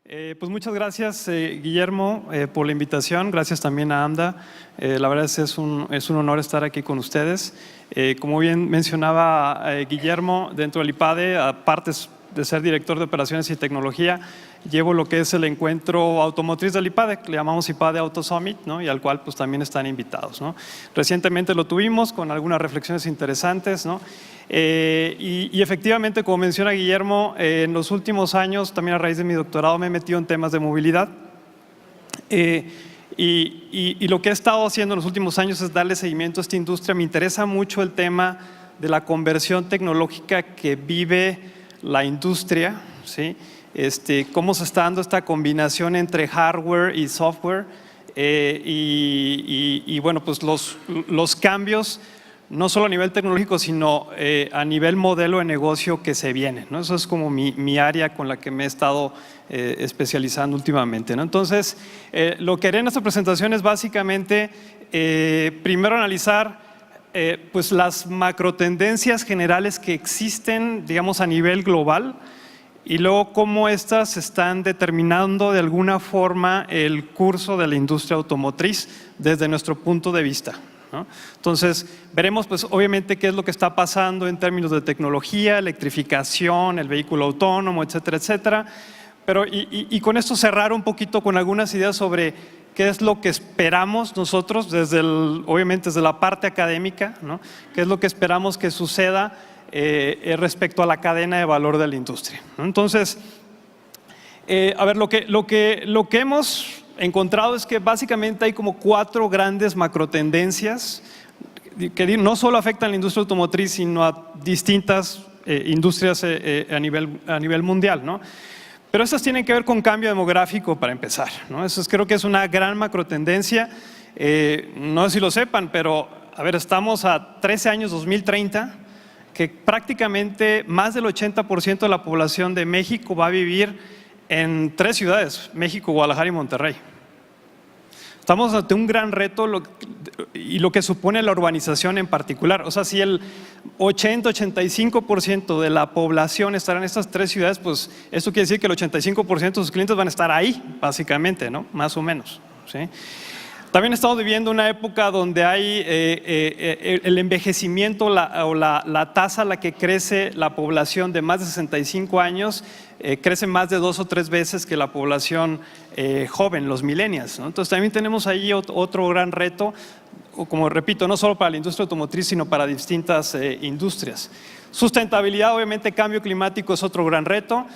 Pues muchas gracias, Guillermo, por la invitación. Gracias también a AMDA. La verdad es un honor estar aquí con ustedes. Como bien mencionaba Guillermo, dentro del IPADE, aparte de ser director de operaciones y tecnología, llevo lo que es el encuentro automotriz del IPADE, que le llamamos IPADE Auto Summit, ¿no? Y al cual pues también están invitados, ¿no? Recientemente lo tuvimos con algunas reflexiones interesantes, ¿no? Y efectivamente, como menciona Guillermo, en los últimos años, también a raíz de mi doctorado, me he metido en temas de movilidad. Y lo que he estado haciendo en los últimos años es darle seguimiento a esta industria. Me interesa mucho el tema de la conversión tecnológica que vive la industria, ¿sí? Cómo se está dando esta combinación entre hardware y software y bueno, pues los cambios no solo a nivel tecnológico, sino a nivel modelo de negocio que se viene, ¿no? Eso es como mi área con la que me he estado especializando últimamente, ¿no? Entonces, lo que haré en esta presentación es básicamente primero analizar pues las macrotendencias generales que existen, digamos, a nivel global, y luego cómo estas están determinando de alguna forma el curso de la industria automotriz desde nuestro punto de vista, ¿no? Entonces, veremos pues obviamente qué es lo que está pasando en términos de tecnología, electrificación, el vehículo autónomo, etcétera, etcétera. Pero y con esto cerrar un poquito con algunas ideas sobre qué es lo que esperamos nosotros, obviamente desde la parte académica, ¿no? Qué es lo que esperamos que suceda respecto a la cadena de valor de la industria, ¿no? Entonces, a ver, lo que hemos encontrado es que básicamente hay como 4 grandes macrotendencias que no solo afectan a la industria automotriz, sino a distintas industrias a nivel mundial, ¿no? Pero estas tienen que ver con cambio demográfico para empezar, ¿no? Eso creo que es una gran macrotendencia. No sé si lo sepan, pero a ver, estamos a 13 años, 2030, que prácticamente más del 80% de la población de México va a vivir en 3 ciudades, México, Guadalajara y Monterrey. Estamos ante un gran reto y lo que supone la urbanización en particular. O sea, si el 80-85% de la población estará en estas 3 ciudades, pues esto quiere decir que el 85% de sus clientes van a estar ahí, básicamente, ¿no? Más o menos, ¿sí? También estamos viviendo una época donde hay el envejecimiento o la tasa a la que crece la población de más de 65 años crece más de 2 o 3 veces que la población joven, los millennials, ¿no? Entonces también tenemos ahí otro gran reto, como repito, no solo para la industria automotriz, sino para distintas industrias. Sustentabilidad, obviamente, cambio climático es otro gran reto.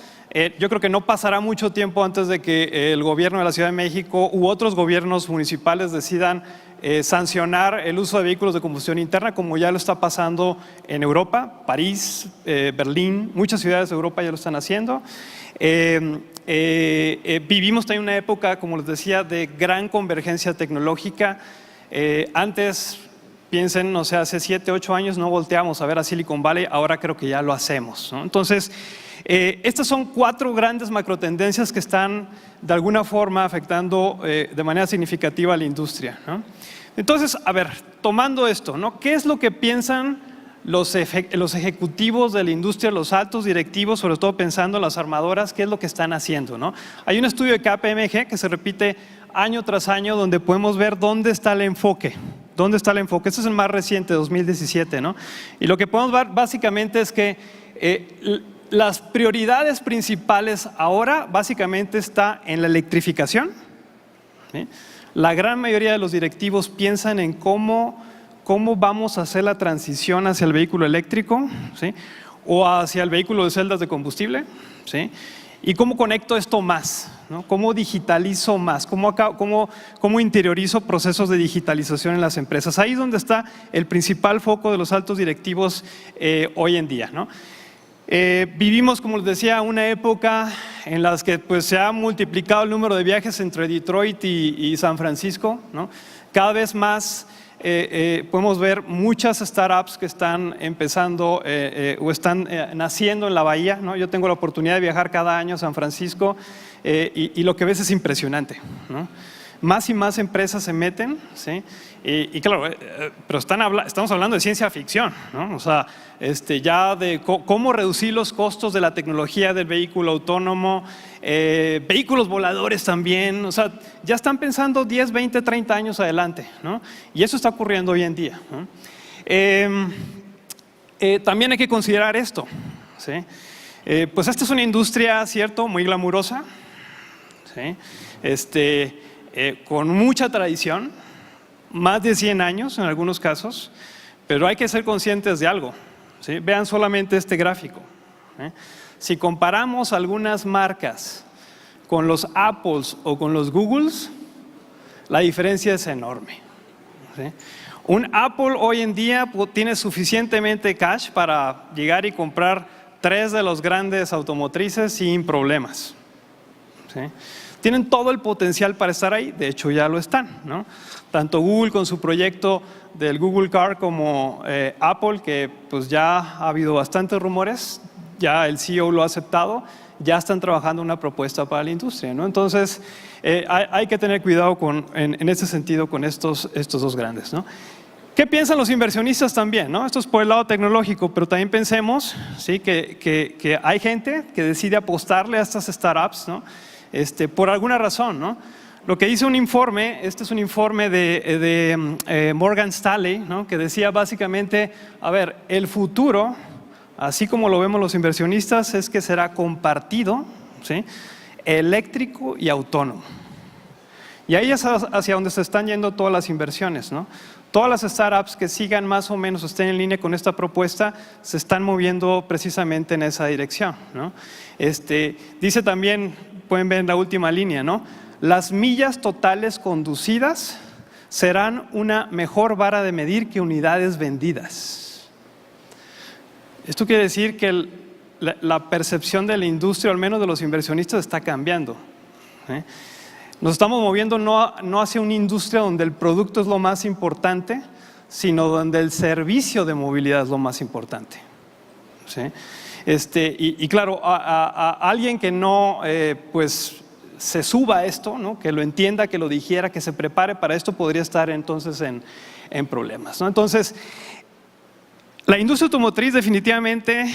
Yo creo que no pasará mucho tiempo antes de que el gobierno de la Ciudad de México u otros gobiernos municipales decidan sancionar el uso de vehículos de combustión interna, como ya lo está pasando en Europa, París, Berlín, muchas ciudades de Europa ya lo están haciendo. Vivimos también una época, como les decía, de gran convergencia tecnológica. Antes, piensen, o sea, hace 7, 8 años no volteamos a ver a Silicon Valley, ahora creo que ya lo hacemos, ¿no? Entonces, estas son 4 grandes macrotendencias que están de alguna forma afectando de manera significativa a la industria, ¿no? Entonces, a ver, tomando esto, ¿no? ¿Qué es lo que piensan los ejecutivos de la industria, los altos directivos, sobre todo pensando en las armadoras? ¿Qué es lo que están haciendo, ¿no? Hay un estudio de KPMG que se repite año tras año donde podemos ver dónde está el enfoque. ¿Dónde está el enfoque? Este es el más reciente, 2017, ¿no? Y lo que podemos ver básicamente es que las prioridades principales ahora básicamente está en la electrificación, ¿sí? La gran mayoría de los directivos piensan en cómo vamos a hacer la transición hacia el vehículo eléctrico, ¿sí? O hacia el vehículo de celdas de combustible, ¿sí? Y cómo conecto esto más, ¿no? Cómo digitalizo más, cómo interiorizo procesos de digitalización en las empresas. Ahí es donde está el principal foco de los altos directivos hoy en día, ¿no? Vivimos, como les decía, una época en la que pues, se ha multiplicado el número de viajes entre Detroit y San Francisco, ¿no? Cada vez más podemos ver muchas startups que están empezando o están naciendo en la bahía, ¿no? Yo tengo la oportunidad de viajar cada año a San Francisco y lo que ves es impresionante, ¿no? más y más empresas se meten, ¿sí? Y claro, pero estamos hablando de ciencia ficción, ¿no? O sea, ya de cómo reducir los costos de la tecnología del vehículo autónomo, vehículos voladores también, o sea, ya están pensando 10, 20, 30 años adelante, ¿no? Y eso está ocurriendo hoy en día, ¿no? También hay que considerar esto, ¿sí? Pues esta es una industria, ¿cierto?, muy glamurosa, ¿sí? Con mucha tradición, más de 100 años en algunos casos, pero hay que ser conscientes de algo, ¿sí? Vean solamente este gráfico, ¿sí? Si comparamos algunas marcas con los Apples o con los Googles, la diferencia es enorme, ¿sí? Un Apple hoy en día tiene suficientemente cash para llegar y comprar 3 de los grandes automotrices sin problemas, ¿sí? Tienen todo el potencial para estar ahí, de hecho ya lo están, ¿no? Tanto Google con su proyecto del Google Car como Apple, que pues ya ha habido bastantes rumores, ya el CEO lo ha aceptado, ya están trabajando una propuesta para la industria, ¿no? Entonces hay que tener cuidado en ese sentido con estos dos grandes, ¿no? ¿Qué piensan los inversionistas también, ¿no? Esto es por el lado tecnológico, pero también pensemos, ¿sí?, que hay gente que decide apostarle a estas startups, ¿no? Por alguna razón, ¿no? Lo que dice un informe, este es un informe de Morgan Stanley, ¿no?, que decía básicamente, a ver, el futuro, así como lo vemos los inversionistas, es que será compartido, ¿sí?, eléctrico y autónomo. Y ahí es hacia donde se están yendo todas las inversiones, ¿no? Todas las startups que sigan más o menos, estén en línea con esta propuesta, se están moviendo precisamente en esa dirección, ¿no? Dice también, pueden ver en la última línea, ¿no?, las millas totales conducidas serán una mejor vara de medir que unidades vendidas. Esto quiere decir que la percepción de la industria, al menos de los inversionistas, está cambiando, ¿eh? Nos estamos moviendo no hacia una industria donde el producto es lo más importante, sino donde el servicio de movilidad es lo más importante, ¿sí? Y claro, a alguien que no pues se suba a esto, ¿no?, que lo entienda, que lo digiera, que se prepare para esto, podría estar entonces en problemas, ¿no? Entonces, la industria automotriz definitivamente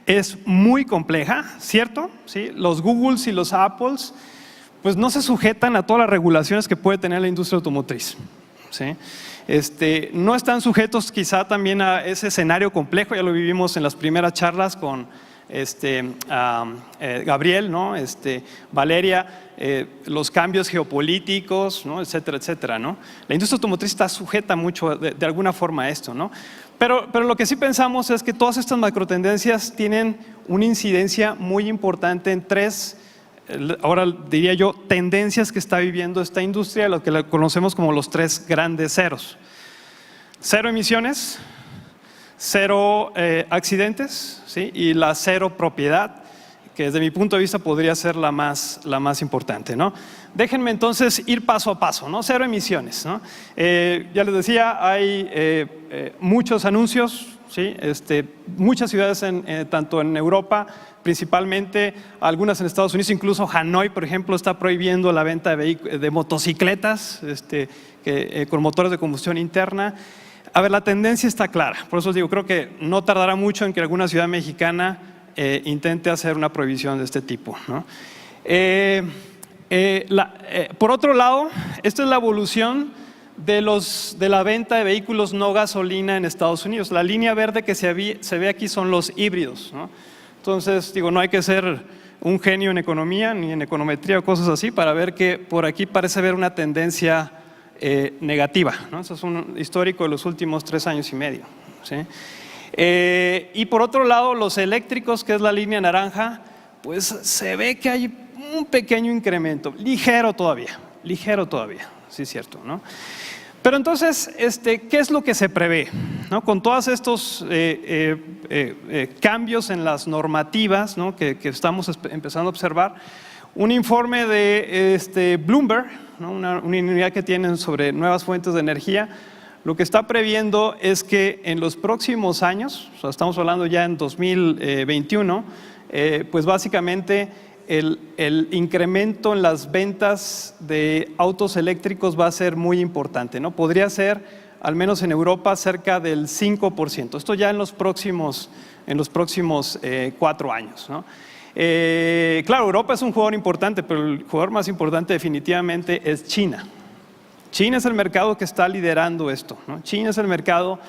es muy compleja, ¿cierto? ¿Sí? Los Googles y los Apples pues no se sujetan a todas las regulaciones que puede tener la industria automotriz, ¿sí? No están sujetos quizá también a ese escenario complejo, ya lo vivimos en las primeras charlas con Gabriel, ¿no?, Valeria, los cambios geopolíticos, ¿no?, etcétera, etcétera, ¿no? La industria automotriz está sujeta mucho de alguna forma a esto, ¿no? Pero lo que sí pensamos es que todas estas macrotendencias tienen una incidencia muy importante en 3, ahora diría yo, tendencias que está viviendo esta industria, lo que conocemos como los 3 grandes ceros. 0 emisiones, 0 accidentes, ¿sí?, y la 0 propiedad, que desde mi punto de vista podría ser la más importante, ¿no? Déjenme entonces ir paso a paso, ¿no? 0 emisiones, ¿no? Ya les decía, hay muchos anuncios, ¿sí? Muchas ciudades tanto en Europa, principalmente algunas en Estados Unidos, incluso Hanoi, por ejemplo, está prohibiendo la venta de motocicletas con motores de combustión interna. A ver, la tendencia está clara, por eso os digo, creo que no tardará mucho en que alguna ciudad mexicana intente hacer una prohibición de este tipo, ¿no? Por otro lado, esta es la evolución de la venta de vehículos no gasolina en Estados Unidos. La línea verde que se ve aquí son los híbridos, ¿no? Entonces, digo, no hay que ser un genio en economía ni en econometría o cosas así para ver que por aquí parece haber una tendencia negativa, ¿no? Eso es un histórico de los últimos 3 años y medio, ¿sí? Y por otro lado, los eléctricos, que es la línea naranja, pues se ve que hay un pequeño incremento, ligero todavía, sí es cierto, ¿no? Pero entonces, ¿qué es lo que se prevé, ¿no?, con todos estos cambios en las normativas, ¿no?, que estamos empezando a observar? Un informe de Bloomberg, ¿no?, una unidad que tienen sobre nuevas fuentes de energía, lo que está previendo es que en los próximos años, o sea, estamos hablando ya en 2021, pues básicamente el incremento en las ventas de autos eléctricos va a ser muy importante, ¿no? Podría ser, al menos en Europa, cerca del 5%. Esto ya en los próximos 4 años, ¿no? Claro, Europa es un jugador importante, pero el jugador más importante definitivamente es China. China es el mercado que está liderando esto, ¿no? China es el mercado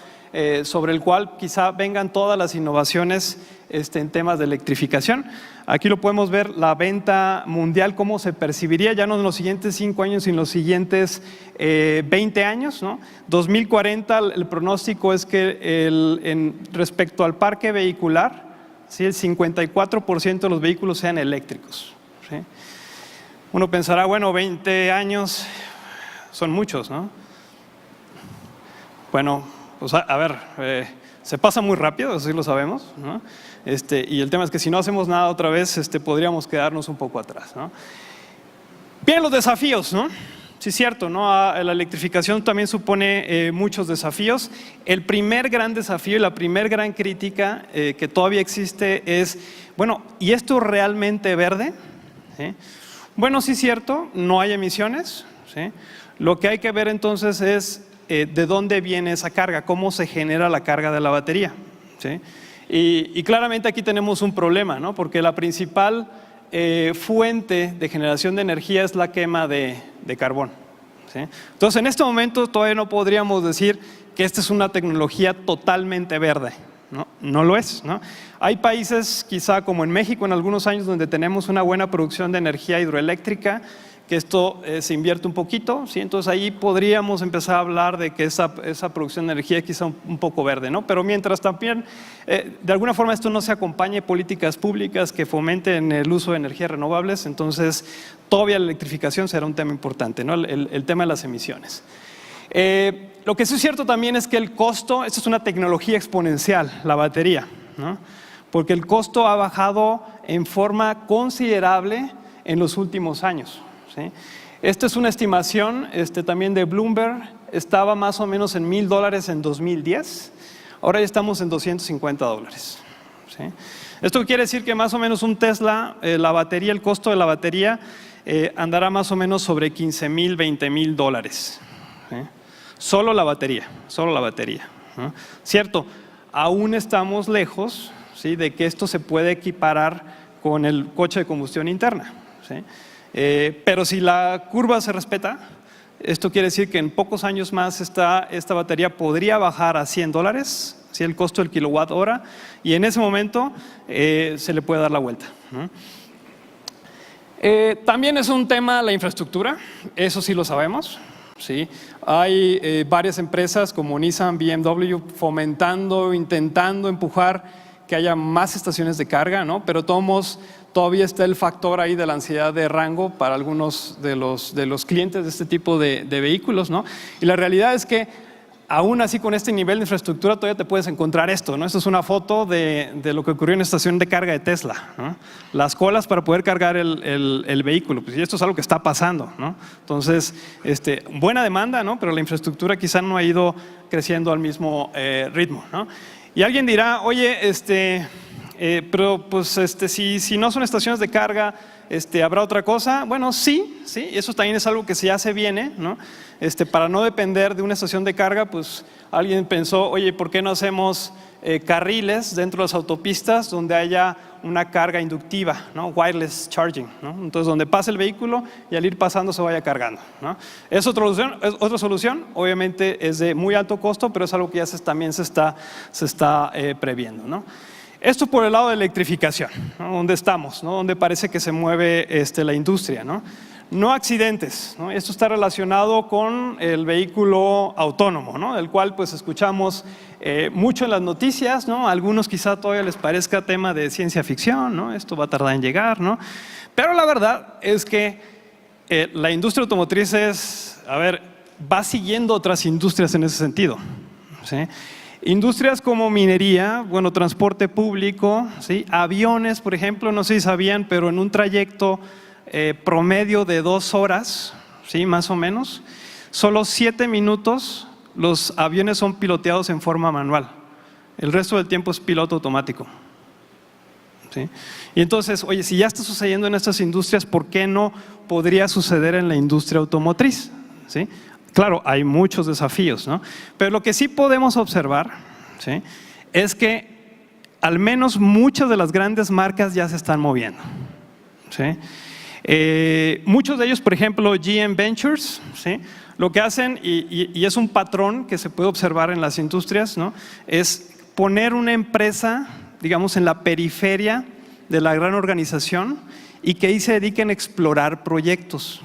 sobre el cual quizá vengan todas las innovaciones en temas de electrificación. Aquí lo podemos ver, la venta mundial, cómo se percibiría ya no en los siguientes 5 años, sino en los siguientes 20 años, ¿no? 2040, el pronóstico es que respecto al parque vehicular, ¿sí?, el 54% de los vehículos sean eléctricos, ¿sí? Uno pensará, bueno, 20 años son muchos, ¿no? Bueno, pues a ver, se pasa muy rápido, eso sí lo sabemos, ¿no? Y el tema es que si no hacemos nada otra vez, podríamos quedarnos un poco atrás, ¿no? Bien, los desafíos, ¿no? Sí, es cierto, ¿no? La electrificación también supone muchos desafíos. El primer gran desafío y la primer gran crítica que todavía existe es, bueno, ¿y esto es realmente verde? ¿Sí? Bueno, sí es cierto, no hay emisiones, ¿sí? Lo que hay que ver entonces es de dónde viene esa carga, cómo se genera la carga de la batería, ¿sí? Y claramente aquí tenemos un problema, ¿no? Porque la principal fuente de generación de energía es la quema de carbón, ¿sí? Entonces, en este momento todavía no podríamos decir que esta es una tecnología totalmente verde, ¿no? No lo es, ¿no? Hay países, quizá como en México en algunos años, donde tenemos una buena producción de energía hidroeléctrica, que esto se invierte un poquito, ¿sí? Entonces ahí podríamos empezar a hablar de que esa producción de energía es quizá un poco verde, ¿no? Pero mientras también, de alguna forma esto no se acompañe de políticas públicas que fomenten el uso de energías renovables, entonces todavía la electrificación será un tema importante, ¿no? El tema de las emisiones. Lo que sí es cierto también es que el costo, esto es una tecnología exponencial, la batería, ¿no? Porque el costo ha bajado en forma considerable en los últimos años, ¿sí? Esta es una estimación también de Bloomberg, estaba más o menos en $1,000 en 2010, ahora ya estamos en $250, ¿sí? Esto quiere decir que más o menos un Tesla, la batería, el costo de la batería andará más o menos sobre $15,000, $20,000, ¿sí? Solo la batería, ¿no? Cierto, aún estamos lejos, ¿sí?, de que esto se puede equiparar con el coche de combustión interna, ¿sí? Pero si la curva se respeta, esto quiere decir que en pocos años más esta batería podría bajar a $100, ¿sí?, el costo del kilowatt hora, y en ese momento se le puede dar la vuelta, ¿no? También es un tema la infraestructura, eso sí lo sabemos, ¿sí? Hay varias empresas como Nissan, BMW fomentando, intentando empujar que haya más estaciones de carga, ¿no? Pero todavía está el factor ahí de la ansiedad de rango para algunos de los clientes de este tipo de vehículos, ¿no? Y la realidad es que aún así con este nivel de infraestructura todavía te puedes encontrar esto, ¿no? Esta es una foto de lo que ocurrió en la estación de carga de Tesla, ¿no? Las colas para poder cargar el vehículo, pues, y esto es algo que está pasando, ¿no? Entonces, buena demanda, ¿no? Pero la infraestructura quizá no ha ido creciendo al mismo ritmo, ¿no? Y alguien dirá, oye, pero pues si no son estaciones de carga, ¿habrá otra cosa? Bueno, sí, eso también es algo que ya se viene, ¿no? Para no depender de una estación de carga, pues alguien pensó, oye, ¿por qué no hacemos carriles dentro de las autopistas donde haya una carga inductiva, ¿no? Wireless charging, ¿no? Entonces donde pase el vehículo y al ir pasando se vaya cargando, ¿no? Es otra solución, obviamente es de muy alto costo, pero es algo que ya también se está previendo, ¿no? Esto por el lado de electrificación, ¿no? Donde estamos, ¿no? Donde parece que se mueve la industria, ¿no? No accidentes, ¿no? Esto está relacionado con el vehículo autónomo, ¿no? Del cual pues escuchamos mucho en las noticias, ¿no? A algunos quizá todavía les parezca tema de ciencia ficción, ¿no? Esto va a tardar en llegar, ¿no? Pero la verdad es que la industria automotriz va siguiendo otras industrias en ese sentido, ¿sí? Industrias como minería, bueno, transporte público, ¿sí? Aviones, por ejemplo, no sé si sabían, pero en un trayecto promedio de 2 horas, ¿sí?, más o menos, solo 7 minutos los aviones son piloteados en forma manual. El resto del tiempo es piloto automático, ¿sí? Y entonces, oye, si ya está sucediendo en estas industrias, ¿por qué no podría suceder en la industria automotriz? ¿Sí? Claro, hay muchos desafíos, ¿no? Pero lo que sí podemos observar, ¿sí?, es que al menos muchas de las grandes marcas ya se están moviendo, ¿sí? Muchos de ellos, por ejemplo, GM Ventures, ¿sí?, lo que hacen, y es un patrón que se puede observar en las industrias, ¿no?, es poner una empresa, digamos, en la periferia de la gran organización y que ahí se dediquen a explorar proyectos.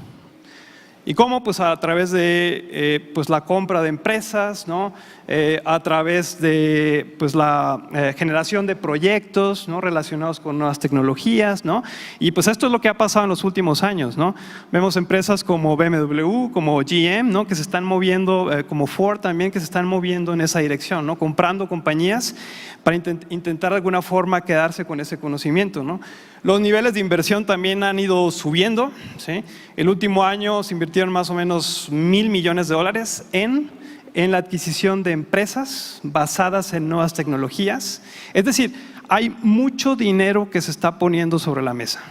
¿Y cómo? Pues a través de pues la compra de empresas, ¿no?, a través de pues la generación de proyectos, ¿no?, relacionados con nuevas tecnologías, ¿no? Y pues esto es lo que ha pasado en los últimos años, ¿no? Vemos empresas como BMW, como GM, ¿no?, que se están moviendo, como Ford también, que se están moviendo en esa dirección, ¿no?, comprando compañías para intentar de alguna forma quedarse con ese conocimiento, ¿no? Los niveles de inversión también han ido subiendo, ¿sí? El último año se invirtieron más o menos $1,000 millones en la adquisición de empresas basadas en nuevas tecnologías. Es decir, hay mucho dinero que se está poniendo sobre la mesa.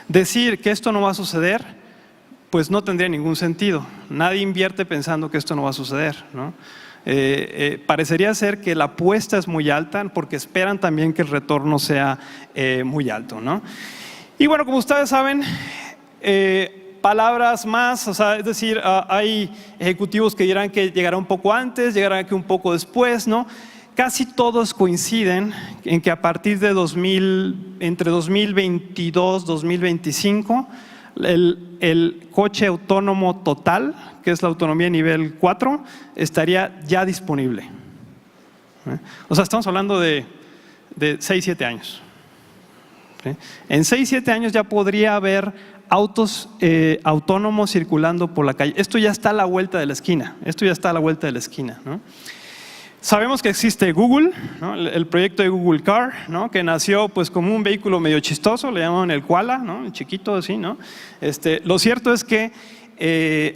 Decir que esto no va a suceder, pues no tendría ningún sentido. Nadie invierte pensando que esto no va a suceder, ¿no? Parecería ser que la apuesta es muy alta porque esperan también que el retorno sea muy alto, ¿no? Y bueno, como ustedes saben, palabras más, o sea, es decir, hay ejecutivos que dirán que llegará un poco antes, llegará aquí un poco después, ¿no? Casi todos coinciden en que a partir de entre 2022 y 2025, el coche autónomo total, que es la autonomía nivel 4, estaría ya disponible. O sea, estamos hablando de 6-7 años. ¿Sí? En 6-7 años ya podría haber autos autónomos circulando por la calle. Esto ya está a la vuelta de la esquina. ¿No? Sabemos que existe Google, ¿no?, el proyecto de Google Car, ¿no?, que nació pues como un vehículo medio chistoso, le llamaban el Koala, ¿no?, chiquito así, ¿no? Lo cierto es que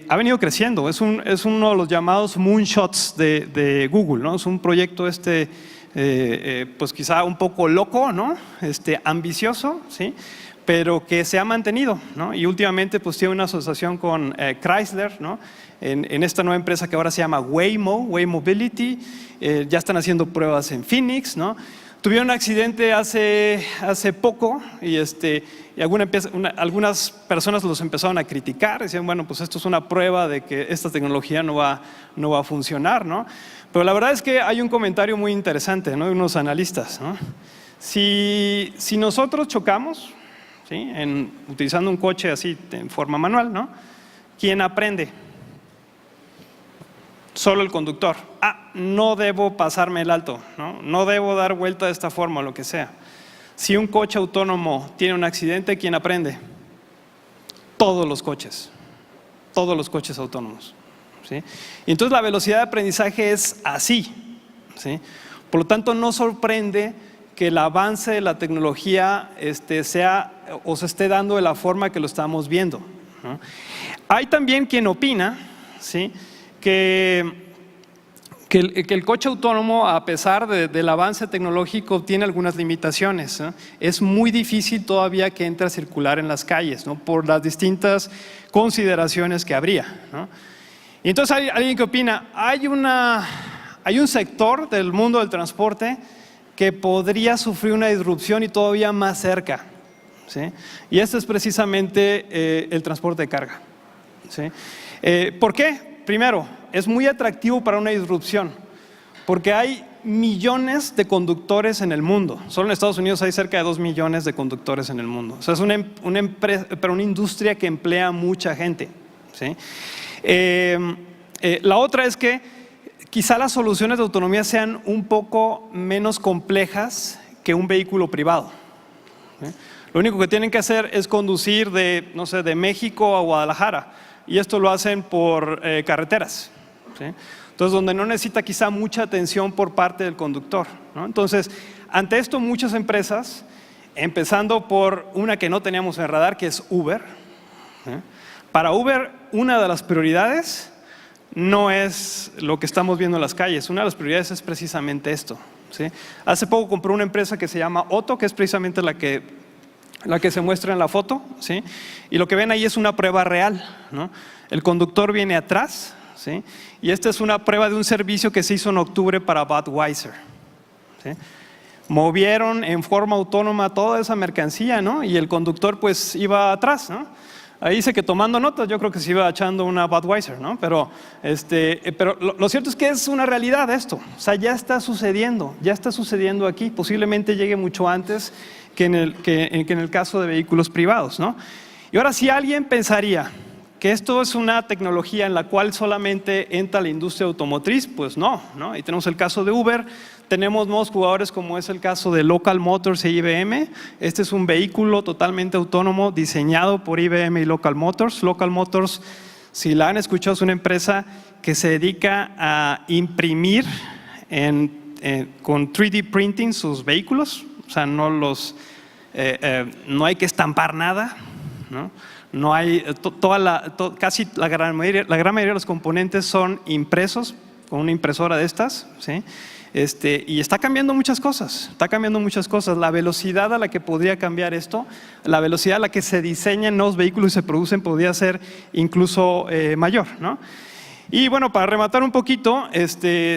ha venido creciendo, es uno de los llamados moonshots de Google, ¿no? Es un proyecto pues quizá un poco loco, ¿no?, ambicioso, ¿sí?, pero que se ha mantenido, ¿no? Y últimamente pues tiene una asociación con Chrysler, ¿no?, en esta nueva empresa que ahora se llama Waymo Mobility. Ya están haciendo pruebas en Phoenix, ¿no? Tuvieron un accidente hace poco y algunas personas los empezaron a criticar, decían, bueno, pues esto es una prueba de que esta tecnología no va a funcionar, ¿no? Pero la verdad es que hay un comentario muy interesante, ¿no?, de unos analistas, ¿no? Si nosotros chocamos, ¿sí?, utilizando un coche así en forma manual, ¿no?, ¿quién aprende? Solo el conductor. No debo pasarme el alto, ¿no? No debo dar vuelta de esta forma o lo que sea. Si un coche autónomo tiene un accidente, ¿quién aprende? Todos los coches autónomos, ¿sí? Y entonces la velocidad de aprendizaje es así, ¿sí? Por lo tanto, no sorprende que el avance de la tecnología sea o se esté dando de la forma que lo estamos viendo, ¿no? Hay también quien opina, ¿sí?, que el coche autónomo, a pesar del avance tecnológico, tiene algunas limitaciones, ¿no? Es muy difícil todavía que entre a circular en las calles, ¿no?, por las distintas consideraciones que habría, ¿no? Y entonces hay alguien que opina, hay un sector del mundo del transporte que podría sufrir una disrupción y todavía más cerca, ¿sí? Y este es precisamente el transporte de carga, ¿sí? ¿Por qué? Primero, es muy atractivo para una disrupción, porque hay millones de conductores en el mundo. Solo en Estados Unidos hay cerca de 2 millones de conductores en el mundo. O sea, es una industria que emplea mucha gente, ¿sí? La otra es que quizá las soluciones de autonomía sean un poco menos complejas que un vehículo privado, ¿sí? Lo único que tienen que hacer es conducir de México a Guadalajara, y esto lo hacen por carreteras, ¿sí? Entonces, donde no necesita quizá mucha atención por parte del conductor, ¿no? Entonces, ante esto, muchas empresas, empezando por una que no teníamos en el radar, que es Uber, ¿sí? Para Uber, una de las prioridades no es lo que estamos viendo en las calles, una de las prioridades es precisamente esto, ¿sí? Hace poco compré una empresa que se llama Otto, que es precisamente la que se muestra en la foto, ¿sí? Y lo que ven ahí es una prueba real, ¿no? El conductor viene atrás, ¿sí? Y esta es una prueba de un servicio que se hizo en octubre para Budweiser, ¿sí? Movieron en forma autónoma toda esa mercancía, ¿no? Y el conductor pues iba atrás, ¿no? Ahí dice que tomando notas, yo creo que se iba echando una Budweiser, ¿no? Pero lo cierto es que es una realidad esto, o sea, ya está sucediendo aquí, posiblemente llegue mucho antes que en el caso de vehículos privados, ¿no? Y ahora, si alguien pensaría que esto es una tecnología en la cual solamente entra la industria automotriz, pues no, ¿no? Y tenemos el caso de Uber, tenemos nuevos jugadores como es el caso de Local Motors e IBM. Este es un vehículo totalmente autónomo diseñado por IBM y Local Motors. Local Motors, si la han escuchado, es una empresa que se dedica a imprimir con 3D printing sus vehículos, o sea, no hay que estampar nada, ¿no? No hay, casi la gran mayoría de los componentes son impresos con una impresora de estas, ¿sí? Y está cambiando muchas cosas, La velocidad a la que podría cambiar esto, la velocidad a la que se diseñan nuevos vehículos y se producen podría ser incluso mayor, ¿no? Y bueno, para rematar un poquito,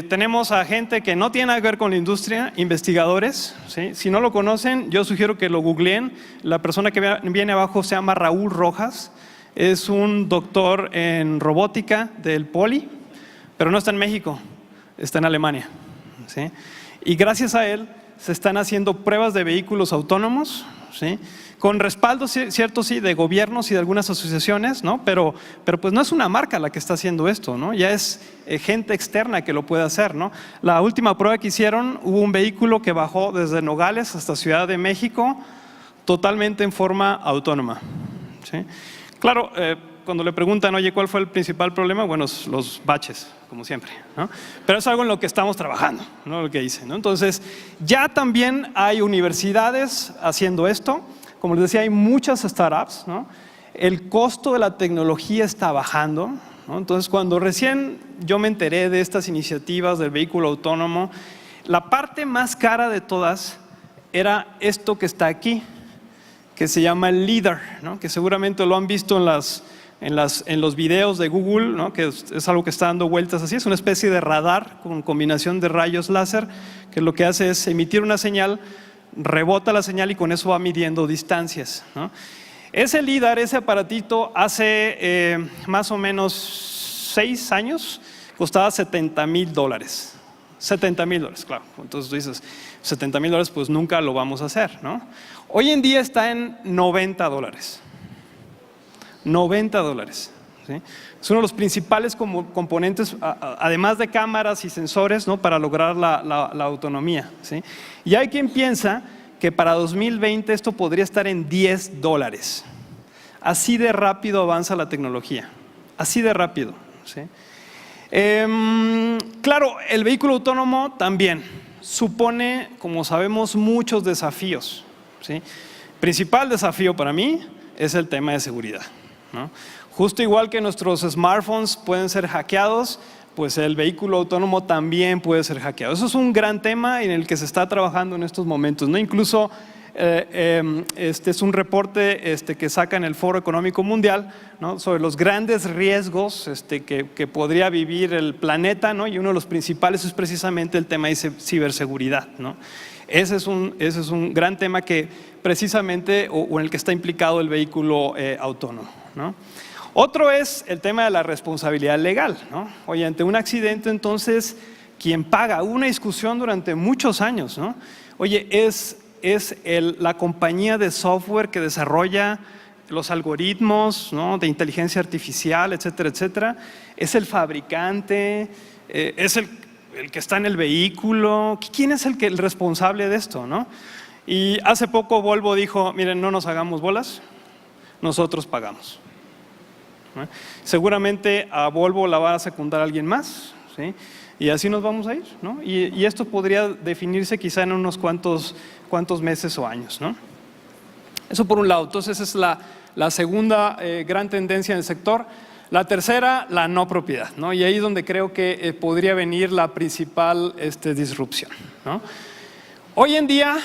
tenemos a gente que no tiene nada que ver con la industria, investigadores, ¿sí? Si no lo conocen, yo sugiero que lo googleen. La persona que viene abajo se llama Raúl Rojas, es un doctor en robótica del Poli, pero no está en México, está en Alemania, ¿sí? Y gracias a él se están haciendo pruebas de vehículos autónomos, ¿sí? Con respaldo, cierto, sí, de gobiernos y de algunas asociaciones, ¿no? Pero pues no es una marca la que está haciendo esto, ¿no? Ya es gente externa que lo puede hacer, ¿no? La última prueba que hicieron, hubo un vehículo que bajó desde Nogales hasta Ciudad de México totalmente en forma autónoma, ¿sí? Claro, cuando le preguntan, oye, ¿cuál fue el principal problema? Bueno, los baches, como siempre, ¿no? Pero es algo en lo que estamos trabajando, ¿no? Lo que hice, ¿no? Entonces, ya también hay universidades haciendo esto. Como les decía, hay muchas startups, ¿no? El costo de la tecnología está bajando, ¿no? Entonces, cuando recién yo me enteré de estas iniciativas del vehículo autónomo, la parte más cara de todas era esto que está aquí, que se llama el LiDAR, ¿no? Que seguramente lo han visto en los videos de Google, ¿no? Que es algo que está dando vueltas así, es una especie de radar con combinación de rayos láser, que lo que hace es emitir una señal, rebota la señal y con eso va midiendo distancias, ¿no? Ese LiDAR, ese aparatito, hace más o menos 6 años costaba $70,000. $70,000, claro. Entonces tú dices, $70,000, pues nunca lo vamos a hacer, ¿no? Hoy en día está en $90. $90, ¿sí? Es uno de los principales componentes, además de cámaras y sensores, ¿no? Para lograr la autonomía, ¿sí? Y hay quien piensa que para 2020 esto podría estar en $10. Así de rápido avanza la tecnología, así de rápido, ¿sí? Claro, el vehículo autónomo también supone, como sabemos, muchos desafíos, ¿sí? Principal desafío para mí es el tema de seguridad, ¿no? Justo igual que nuestros smartphones pueden ser hackeados, pues el vehículo autónomo también puede ser hackeado. Eso es un gran tema en el que se está trabajando en estos momentos, ¿no? Incluso es un reporte que saca en el Foro Económico Mundial, ¿no? Sobre los grandes riesgos que podría vivir el planeta, ¿no? Y uno de los principales es precisamente el tema de ciberseguridad, ¿no? Ese es un gran tema que precisamente o en el que está implicado el vehículo autónomo, ¿no? Otro es el tema de la responsabilidad legal, ¿no? Oye, ante un accidente, entonces, ¿quién paga? Hubo una discusión durante muchos años, ¿no? Oye, es la compañía de software que desarrolla los algoritmos, ¿no? De inteligencia artificial, etcétera, etcétera. Es el fabricante, es el que está en el vehículo. ¿Quién es el responsable de esto, no? Y hace poco Volvo dijo, miren, no nos hagamos bolas, nosotros pagamos. Seguramente a Volvo la va a secundar alguien más, ¿sí? Y así nos vamos a ir, ¿no? Y esto podría definirse quizá en unos cuantos meses o años, ¿no? Eso por un lado. Entonces esa es la segunda gran tendencia en el sector. La tercera, la no propiedad, ¿no? Y ahí es donde creo que podría venir la principal disrupción, ¿no? ¿no? Hoy en día,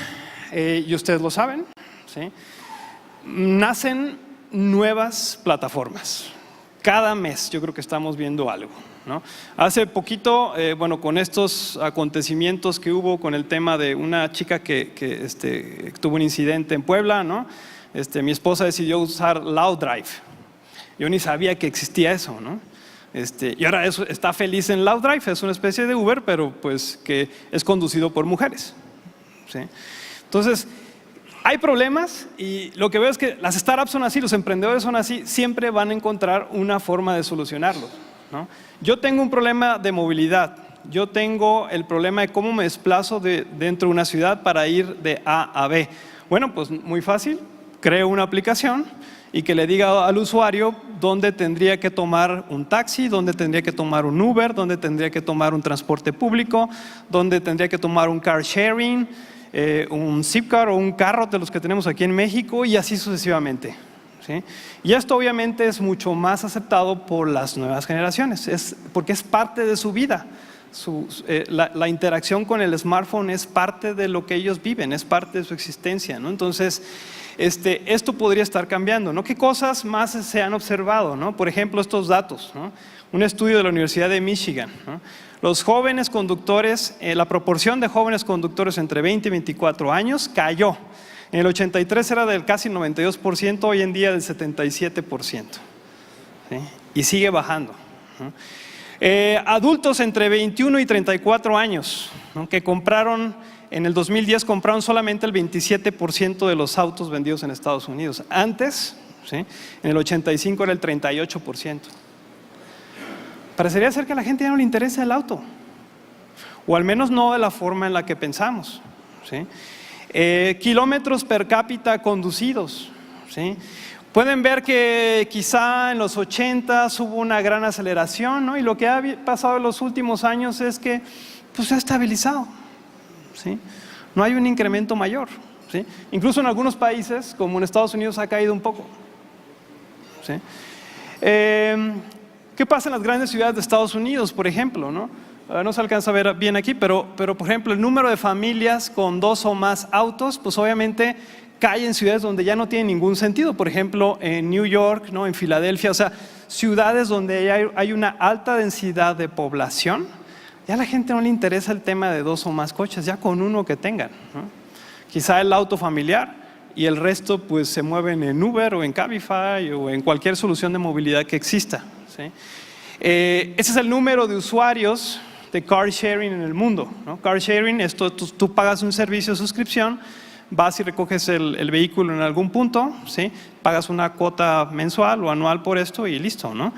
y ustedes lo saben, ¿sí?, nacen nuevas plataformas. Cada mes yo creo que estamos viendo algo, ¿no? Hace poquito, bueno, con estos acontecimientos que hubo con el tema de una chica que tuvo un incidente en Puebla, ¿no? Mi esposa decidió usar Loudrive. Yo ni sabía que existía eso, ¿no? Y ahora eso está feliz en Loudrive, es una especie de Uber, pero pues que es conducido por mujeres, ¿sí? Entonces, hay problemas y lo que veo es que las startups son así, los emprendedores son así, siempre van a encontrar una forma de solucionarlo, ¿no? Yo tengo un problema de movilidad, yo tengo el problema de cómo me desplazo dentro de una ciudad para ir de A a B. Bueno, pues muy fácil, creo una aplicación y que le diga al usuario dónde tendría que tomar un taxi, dónde tendría que tomar un Uber, dónde tendría que tomar un transporte público, dónde tendría que tomar un car sharing, un Zipcar o un carro de los que tenemos aquí en México y así sucesivamente, ¿sí? Y esto obviamente es mucho más aceptado por las nuevas generaciones, porque es parte de su vida. La interacción con el smartphone es parte de lo que ellos viven, es parte de su existencia, ¿no? Entonces, esto podría estar cambiando, ¿no? ¿Qué cosas más se han observado, ¿no? Por ejemplo, estos datos, ¿no? Un estudio de la Universidad de Michigan, ¿no? Los jóvenes conductores, la proporción de jóvenes conductores entre 20 y 24 años cayó. En el 83 era del casi 92%, hoy en día del 77%, ¿sí? Y sigue bajando, ¿no? Adultos entre 21 y 34 años, ¿no?, que compraron, en el 2010 compraron solamente el 27% de los autos vendidos en Estados Unidos. Antes, ¿sí?, en el 85 era el 38%. Parecería ser que a la gente ya no le interesa el auto, o al menos no de la forma en la que pensamos, ¿sí? Kilómetros per cápita conducidos, ¿sí? Pueden ver que quizá en los 80 hubo una gran aceleración, ¿no? Y lo que ha pasado en los últimos años es que pues, se ha estabilizado, ¿sí? No hay un incremento mayor, ¿sí? Incluso en algunos países, como en Estados Unidos, ha caído un poco, ¿sí? ¿Qué pasa en las grandes ciudades de Estados Unidos, por ejemplo, ¿no? No se alcanza a ver bien aquí, pero por ejemplo el número de familias con 2 o más autos, pues obviamente cae en ciudades donde ya no tiene ningún sentido. Por ejemplo en New York, ¿no?, en Filadelfia, o sea, ciudades donde hay una alta densidad de población, ya a la gente no le interesa el tema de 2 o más coches, ya con uno que tengan, ¿no? Quizá el auto familiar y el resto pues se mueven en Uber o en Cabify o en cualquier solución de movilidad que exista, ¿sí? Ese es el número de usuarios de car sharing en el mundo, ¿no? Car sharing, tú pagas un servicio de suscripción, vas y recoges el vehículo en algún punto, ¿sí?, pagas una cuota mensual o anual por esto y listo, ¿no?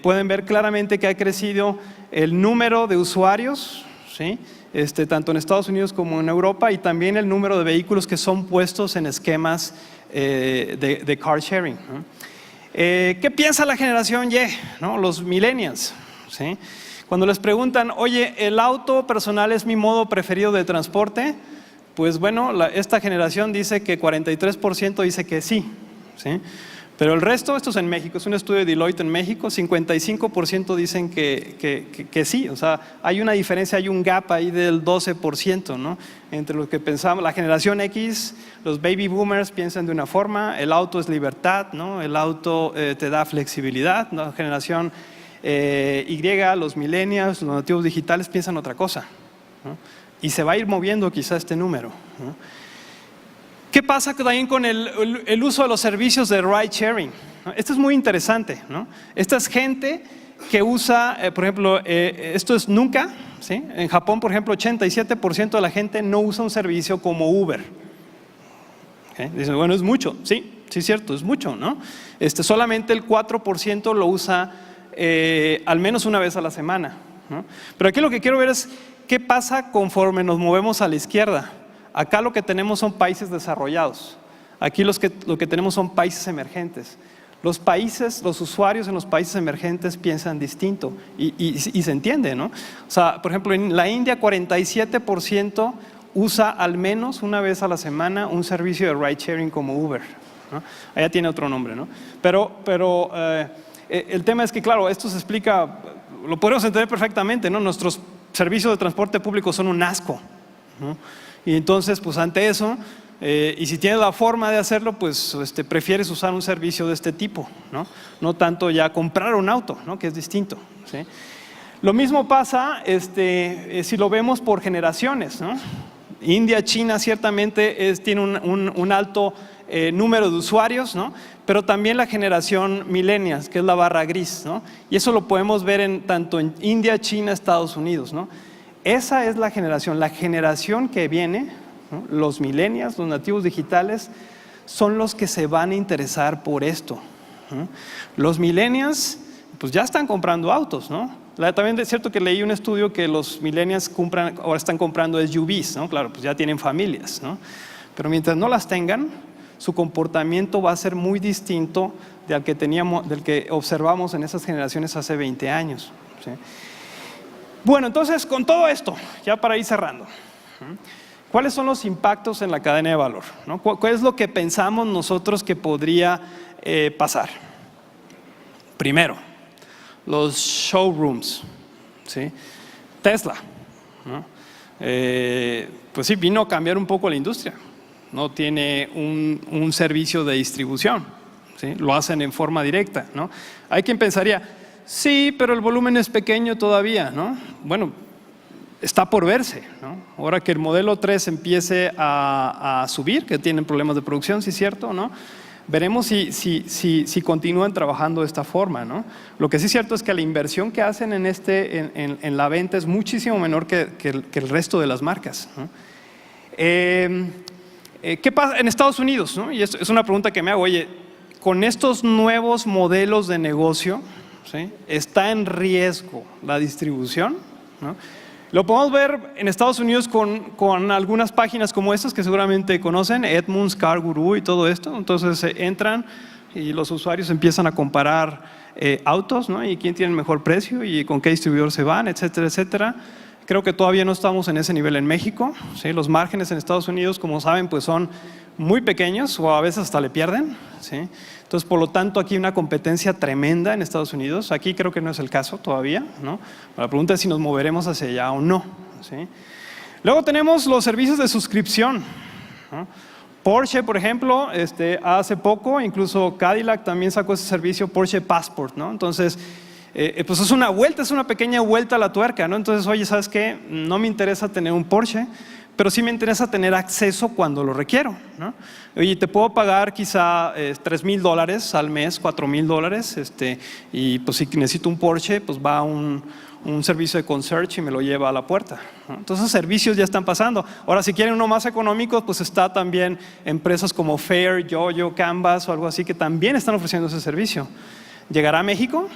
Pueden ver claramente que ha crecido el número de usuarios, ¿sí?, tanto en Estados Unidos como en Europa, y también el número de vehículos que son puestos en esquemas de car sharing, ¿no? ¿Qué piensa la generación Y, ¿no?, los millennials, ¿sí? Cuando les preguntan, oye, ¿el auto personal es mi modo preferido de transporte? Pues bueno, esta generación dice que 43% dice que sí, ¿sí? Pero el resto, esto es en México, es un estudio de Deloitte en México, 55% dicen que sí. O sea, hay una diferencia, hay un gap ahí del 12%, ¿no?, entre lo que pensamos. La generación X, los baby boomers piensan de una forma, el auto es libertad, ¿no?, el auto te da flexibilidad, ¿no? La generación Y, los millennials, los nativos digitales piensan otra cosa, ¿no? Y se va a ir moviendo quizá este número, ¿no? ¿Qué pasa también con el uso de los servicios de ride sharing? Esto es muy interesante, ¿no? Esta es gente que usa, por ejemplo, esto es Nunca, ¿sí? En Japón, por ejemplo, 87% de la gente no usa un servicio como Uber. ¿Okay? Dicen, bueno, es mucho. Sí, es cierto, es mucho, ¿no? Solamente el 4% lo usa al menos una vez a la semana, ¿no? Pero aquí lo que quiero ver es qué pasa conforme nos movemos a la izquierda. Acá lo que tenemos son países desarrollados, aquí lo que tenemos son países emergentes. Los usuarios en los países emergentes piensan distinto y se entiende, ¿no? O sea, por ejemplo, en la India 47% usa al menos una vez a la semana un servicio de ride sharing como Uber, ¿no? Allá tiene otro nombre, ¿no? Pero el tema es que, claro, esto se explica, lo podemos entender perfectamente, ¿no? Nuestros servicios de transporte público son un asco, ¿no? Y entonces, pues ante eso, y si tienes la forma de hacerlo, pues prefieres usar un servicio de este tipo, ¿no? No tanto ya comprar un auto, ¿no? Que es distinto, ¿sí? Lo mismo pasa si lo vemos por generaciones, ¿no? India, China ciertamente tiene un alto número de usuarios, ¿no? Pero también la generación millennials, que es la barra gris, ¿no? Y eso lo podemos ver tanto en India, China, Estados Unidos, ¿no? Esa es la generación que viene, ¿no? Los millennials, los nativos digitales, son los que se van a interesar por esto, ¿no? Los millennials, pues ya están comprando autos, ¿no? También es cierto que leí un estudio que los millennials ahora están comprando SUVs, ¿no? Claro, pues ya tienen familias, ¿no? Pero mientras no las tengan, su comportamiento va a ser muy distinto del que observamos en esas generaciones hace 20 años, ¿sí? Bueno, entonces con todo esto, ya para ir cerrando, ¿cuáles son los impactos en la cadena de valor, ¿no? ¿Cuál es lo que pensamos nosotros que podría pasar? Primero, los showrooms, ¿sí? Tesla, ¿no? Pues sí, vino a cambiar un poco la industria. No tiene un servicio de distribución, ¿sí? Lo hacen en forma directa, ¿no? Hay quien pensaría, sí, pero el volumen es pequeño todavía, ¿no? Bueno, está por verse, ¿no? Ahora que el modelo 3 empiece a subir, que tienen problemas de producción, sí es cierto, ¿no? Veremos si continúan trabajando de esta forma, ¿no? Lo que sí es cierto es que la inversión que hacen en la venta es muchísimo menor que el resto de las marcas, ¿no? ¿Qué pasa en Estados Unidos, ¿no? Y es una pregunta que me hago, oye, con estos nuevos modelos de negocio, ¿sí? ¿Está en riesgo la distribución, ¿no? Lo podemos ver en Estados Unidos con algunas páginas como estas que seguramente conocen, Edmunds, Car Guru y todo esto. Entonces entran y los usuarios empiezan a comparar autos, ¿no? Y quién tiene el mejor precio y con qué distribuidor se van, etcétera, etcétera. Creo que todavía no estamos en ese nivel en México, ¿sí? Los márgenes en Estados Unidos, como saben, pues son muy pequeños o a veces hasta le pierden, ¿sí? Entonces, por lo tanto, aquí hay una competencia tremenda en Estados Unidos. Aquí creo que no es el caso todavía, ¿no? La pregunta es si nos moveremos hacia allá o no, ¿sí? Luego tenemos los servicios de suscripción, ¿no? Porsche, por ejemplo, hace poco, incluso Cadillac también sacó ese servicio, Porsche Passport, ¿no? Entonces, pues es una pequeña vuelta a la tuerca, ¿no? Entonces, oye, ¿sabes qué? No me interesa tener un Porsche, pero sí me interesa tener acceso cuando lo requiero, ¿no? Oye, te puedo pagar quizá $3,000 al mes, $4,000, y pues si necesito un Porsche, pues va a un servicio de concierge y me lo lleva a la puerta, ¿no? Entonces, servicios ya están pasando. Ahora, si quieren uno más económico, pues está también empresas como Fair, Yoyo, Canvas o algo así que también están ofreciendo ese servicio. ¿Llegará a México?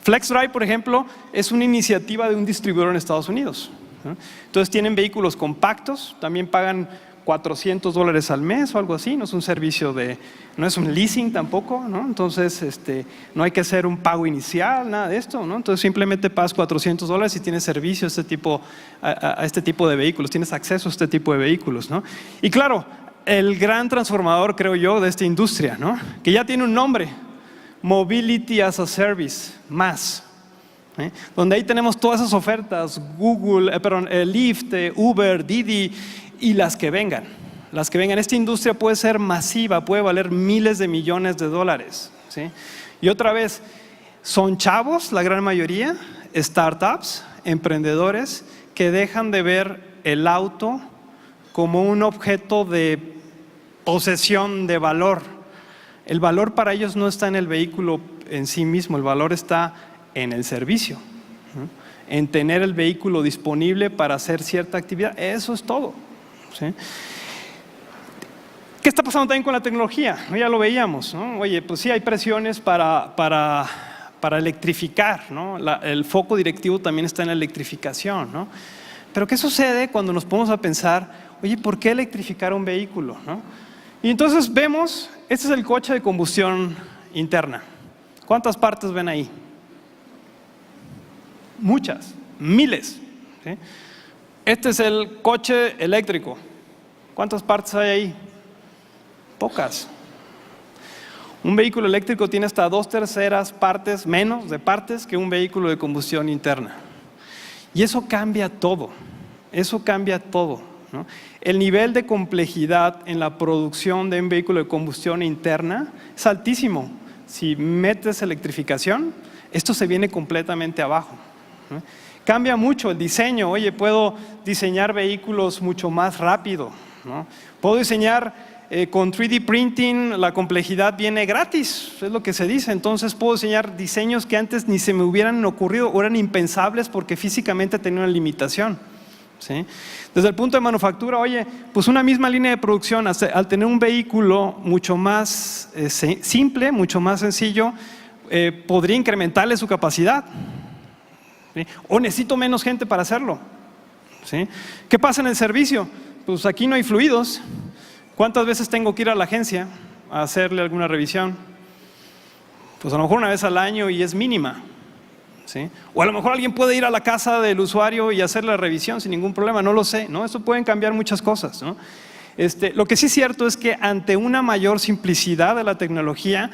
FlexDrive, por ejemplo, es una iniciativa de un distribuidor en Estados Unidos, ¿no? Entonces tienen vehículos compactos, también pagan $400 al mes o algo así, no es un servicio no es un leasing tampoco, ¿no? Entonces no hay que hacer un pago inicial, nada de esto, ¿no? Entonces simplemente pagas $400 y tienes servicio a este tipo de vehículos, tienes acceso a este tipo de vehículos, ¿no? Y claro, el gran transformador, creo yo, de esta industria, ¿no? Que ya tiene un nombre, Mobility as a Service, MaaS, ¿eh? Donde ahí tenemos todas esas ofertas, Lyft, Uber, Didi y las que vengan. Esta industria puede ser masiva, puede valer miles de millones de dólares, ¿sí? Y otra vez, son chavos, la gran mayoría, startups, emprendedores que dejan de ver el auto como un objeto de posesión de valor. El valor para ellos no está en el vehículo en sí mismo, el valor está en el servicio, ¿no? En tener el vehículo disponible para hacer cierta actividad, eso es todo, ¿sí? ¿Qué está pasando también con la tecnología? Ya lo veíamos, ¿no? Oye, pues sí hay presiones para electrificar, ¿no? El foco directivo también está en la electrificación, ¿no? Pero ¿qué sucede cuando nos ponemos a pensar, oye, ¿por qué electrificar un vehículo, ¿no? Y entonces vemos, este es el coche de combustión interna. ¿Cuántas partes ven ahí? Muchas, miles, ¿sí? Este es el coche eléctrico. ¿Cuántas partes hay ahí? Pocas. Un vehículo eléctrico tiene hasta 2/3 partes, menos de partes que un vehículo de combustión interna. Y eso cambia todo. Eso cambia todo, ¿no? El nivel de complejidad en la producción de un vehículo de combustión interna es altísimo. Si metes electrificación, esto se viene completamente abajo, ¿no? Cambia mucho el diseño. Oye, puedo diseñar vehículos mucho más rápido, ¿no? Puedo diseñar con 3D printing, la complejidad viene gratis, es lo que se dice. Entonces puedo diseñar diseños que antes ni se me hubieran ocurrido o eran impensables porque físicamente tenían una limitación, ¿sí? Desde el punto de manufactura, oye, pues una misma línea de producción, al tener un vehículo mucho más simple, mucho más sencillo, podría incrementarle su capacidad, ¿sí? O necesito menos gente para hacerlo, ¿sí? ¿Qué pasa en el servicio? Pues aquí no hay fluidos. ¿Cuántas veces tengo que ir a la agencia a hacerle alguna revisión? Pues a lo mejor una vez al año y es mínima, ¿sí? O a lo mejor alguien puede ir a la casa del usuario y hacer la revisión sin ningún problema, no lo sé, ¿no? Eso pueden cambiar muchas cosas, ¿no? Lo que sí es cierto es que ante una mayor simplicidad de la tecnología,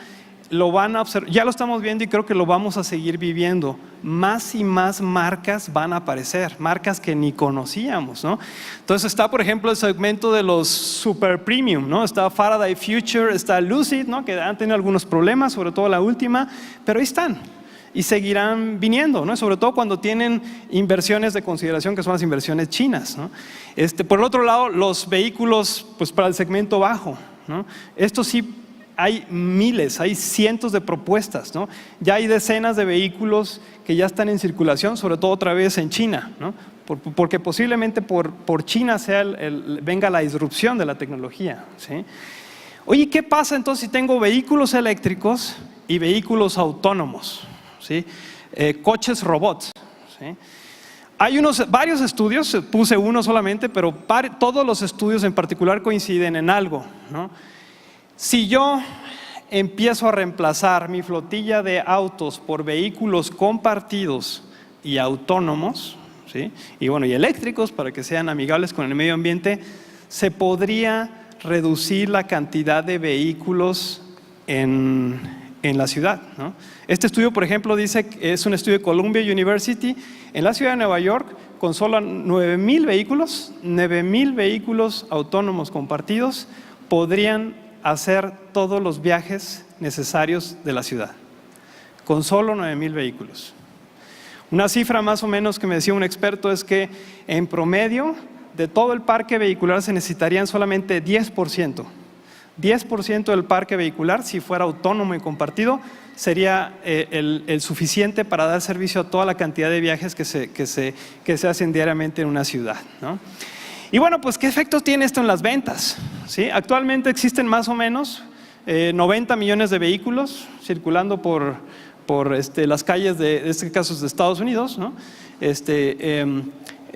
lo van a observar, ya lo estamos viendo y creo que lo vamos a seguir viviendo. Más y más marcas van a aparecer, marcas que ni conocíamos, ¿no? Entonces está, por ejemplo, el segmento de los super premium, ¿no? Está Faraday Future, está Lucid, ¿no? Que han tenido algunos problemas, sobre todo la última, pero ahí están y seguirán viniendo, ¿no? Sobre todo cuando tienen inversiones de consideración que son las inversiones chinas, ¿no? Por el otro lado, los vehículos pues para el segmento bajo, ¿no? Esto sí. Hay miles, hay cientos de propuestas, ¿no? Ya hay decenas de vehículos que ya están en circulación, sobre todo otra vez en China, ¿no? Porque posiblemente por China venga la disrupción de la tecnología, ¿sí? Oye, ¿qué pasa entonces si tengo vehículos eléctricos y vehículos autónomos, ¿sí? Coches robots, ¿sí? Hay varios estudios, puse uno solamente, pero todos los estudios en particular coinciden en algo, ¿no? Si yo empiezo a reemplazar mi flotilla de autos por vehículos compartidos y autónomos, ¿sí? Y bueno, y eléctricos para que sean amigables con el medio ambiente, se podría reducir la cantidad de vehículos en la ciudad, ¿no? Este estudio, por ejemplo, dice que es un estudio de Columbia University en la ciudad de Nueva York, con solo 9,000 vehículos autónomos compartidos, podrían hacer todos los viajes necesarios de la ciudad, con solo 9,000 vehículos. Una cifra más o menos que me decía un experto es que en promedio de todo el parque vehicular se necesitarían solamente 10%. 10% del parque vehicular, si fuera autónomo y compartido, sería el suficiente para dar servicio a toda la cantidad de viajes que se hacen diariamente en una ciudad, ¿no? Y bueno, pues ¿qué efectos tiene esto en las ventas? ¿Sí? Actualmente existen más o menos 90 millones de vehículos circulando por las calles en este caso de Estados Unidos, ¿no?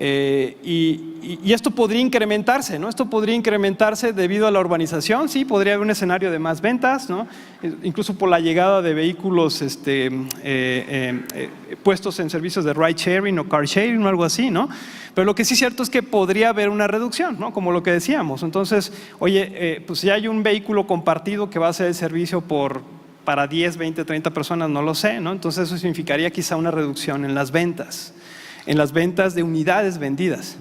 Y esto podría incrementarse, ¿no? Esto podría incrementarse debido a la urbanización, sí, podría haber un escenario de más ventas, ¿no? Incluso por la llegada de vehículos puestos en servicios de ride sharing o car sharing o algo así, ¿no? Pero lo que sí es cierto es que podría haber una reducción, ¿no? Como lo que decíamos. Entonces, oye, pues si hay un vehículo compartido que va a hacer el servicio para 10, 20, 30 personas, no lo sé, ¿no? Entonces eso significaría quizá una reducción en las ventas de unidades vendidas.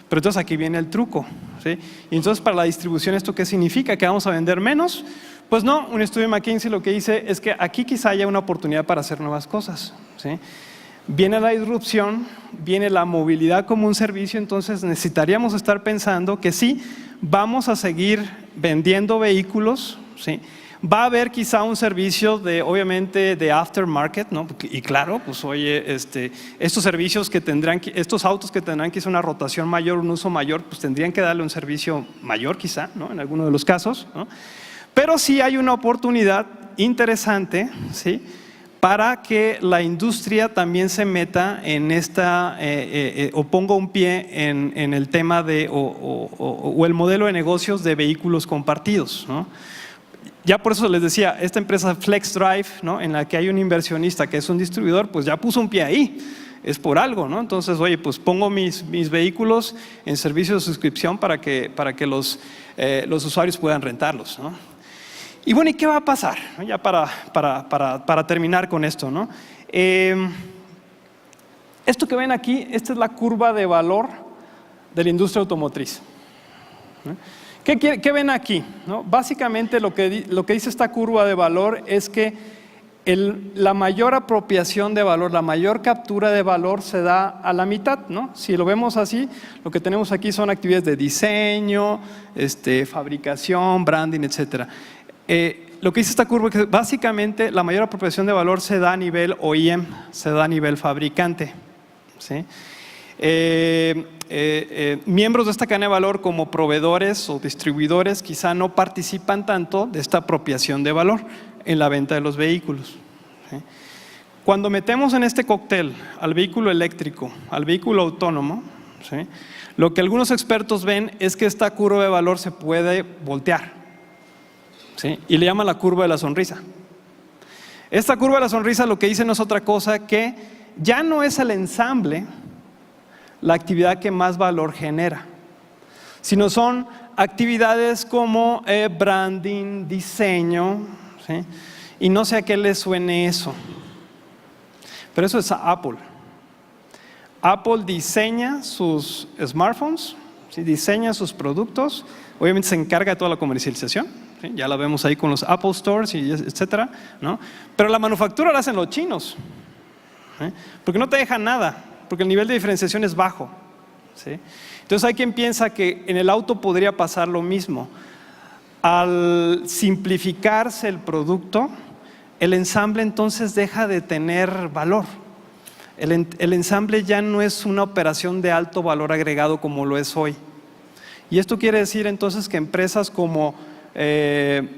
Pero entonces aquí viene el truco, ¿sí? Y entonces para la distribución, ¿esto qué significa? ¿Que vamos a vender menos? Pues no, un estudio de McKinsey lo que dice es que aquí quizá haya una oportunidad para hacer nuevas cosas, ¿sí? Viene la disrupción, viene la movilidad como un servicio, entonces necesitaríamos estar pensando que sí, vamos a seguir vendiendo vehículos, ¿sí? Va a haber quizá un servicio obviamente de aftermarket, ¿no? Y claro, pues oye, estos servicios que tendrán, estos autos que tendrán quizá una rotación mayor, un uso mayor, pues tendrían que darle un servicio mayor quizá, ¿no? En algunos de los casos, ¿no? Pero sí hay una oportunidad interesante, ¿sí? Para que la industria también se meta en o ponga un pie en el tema o el modelo de negocios de vehículos compartidos, ¿no? Ya por eso les decía, esta empresa FlexDrive, ¿no? En la que hay un inversionista que es un distribuidor, pues ya puso un pie ahí, es por algo, ¿no? Entonces, oye, pues pongo mis vehículos en servicio de suscripción para que los usuarios puedan rentarlos, ¿no? Y bueno, ¿y qué va a pasar? Ya para terminar con esto, ¿no? Esto que ven aquí, esta es la curva de valor de la industria automotriz. ¿Qué ven aquí? ¿No? Básicamente lo que dice esta curva de valor es que la mayor apropiación de valor, la mayor captura de valor se da a la mitad, ¿no? Si lo vemos así, lo que tenemos aquí son actividades de diseño, fabricación, branding, etc. Lo que dice esta curva es que básicamente la mayor apropiación de valor se da a nivel OEM, se da a nivel fabricante, ¿sí? Miembros de esta cadena de valor como proveedores o distribuidores quizá no participan tanto de esta apropiación de valor en la venta de los vehículos, ¿sí? Cuando metemos en este cóctel al vehículo eléctrico, al vehículo autónomo, ¿sí? Lo que algunos expertos ven es que esta curva de valor se puede voltear, ¿sí? Y le llaman la curva de la sonrisa. Esta curva de la sonrisa lo que dice no es otra cosa que ya no es el ensamble la actividad que más valor genera, sino son actividades como branding, diseño, ¿sí? Y no sé a qué le suene eso, pero eso es a Apple. Apple diseña sus smartphones, ¿sí? Diseña sus productos, obviamente se encarga de toda la comercialización, ¿sí? Ya la vemos ahí con los Apple Stores, y etcétera, ¿no? Pero la manufactura la hacen los chinos, ¿sí? Porque no te dejan nada, porque el nivel de diferenciación es bajo, ¿sí? Entonces hay quien piensa que en el auto podría pasar lo mismo. Al simplificarse el producto, el ensamble entonces deja de tener valor. El ensamble ya no es una operación de alto valor agregado como lo es hoy. Y esto quiere decir entonces que empresas como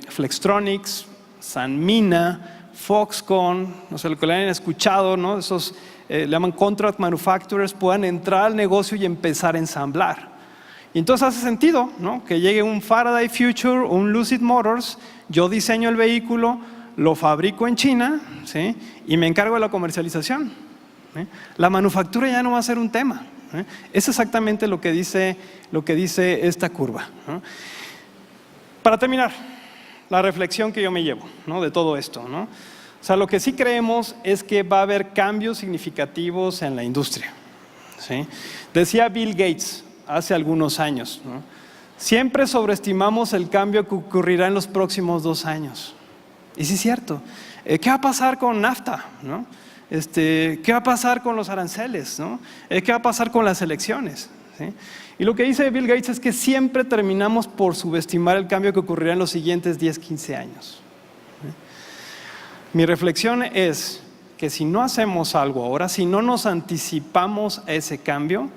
Flextronics, Sanmina, Foxconn, no sé, lo que le hayan escuchado, ¿no? Esos le llaman contract manufacturers, puedan entrar al negocio y empezar a ensamblar. Y entonces hace sentido, ¿no? Que llegue un Faraday Future o un Lucid Motors, yo diseño el vehículo, lo fabrico en China, ¿sí? Y me encargo de la comercialización, ¿sí? La manufactura ya no va a ser un tema, ¿sí? Es exactamente lo que dice esta curva, ¿no? Para terminar, la reflexión que yo me llevo, ¿no? De todo esto, ¿no? O sea, lo que sí creemos es que va a haber cambios significativos en la industria, ¿sí? Decía Bill Gates hace algunos años, ¿no? Siempre sobreestimamos el cambio que ocurrirá en los próximos 2 años. Y sí es cierto. ¿Qué va a pasar con NAFTA, ¿no? ¿Qué va a pasar con los aranceles, ¿no? ¿Qué va a pasar con las elecciones, ¿sí? Y lo que dice Bill Gates es que siempre terminamos por subestimar el cambio que ocurrirá en los siguientes 10, 15 años. Mi reflexión es que si no hacemos algo ahora, si no nos anticipamos a ese cambio,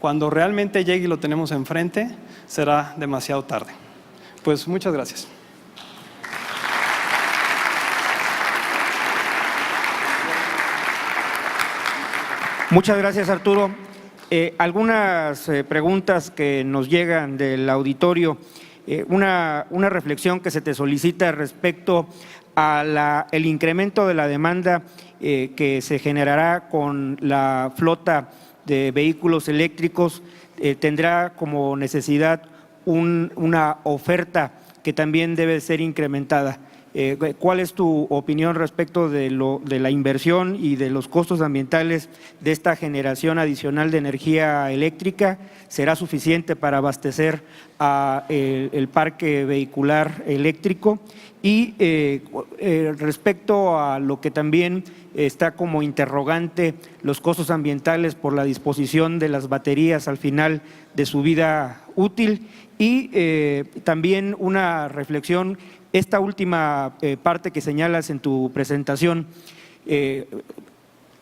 cuando realmente llegue y lo tenemos enfrente, será demasiado tarde. Pues muchas gracias. Muchas gracias, Arturo. Algunas preguntas que nos llegan del auditorio. Una reflexión que se te solicita respecto a el incremento de la demanda que se generará con la flota de vehículos eléctricos. Tendrá como necesidad una oferta que también debe ser incrementada. ¿Cuál es tu opinión respecto de la inversión y de los costos ambientales de esta generación adicional de energía eléctrica? ¿Será suficiente para abastecer el parque vehicular eléctrico? Y respecto a lo que también está como interrogante, los costos ambientales por la disposición de las baterías al final de su vida útil, y también una reflexión. Esta última parte que señalas en tu presentación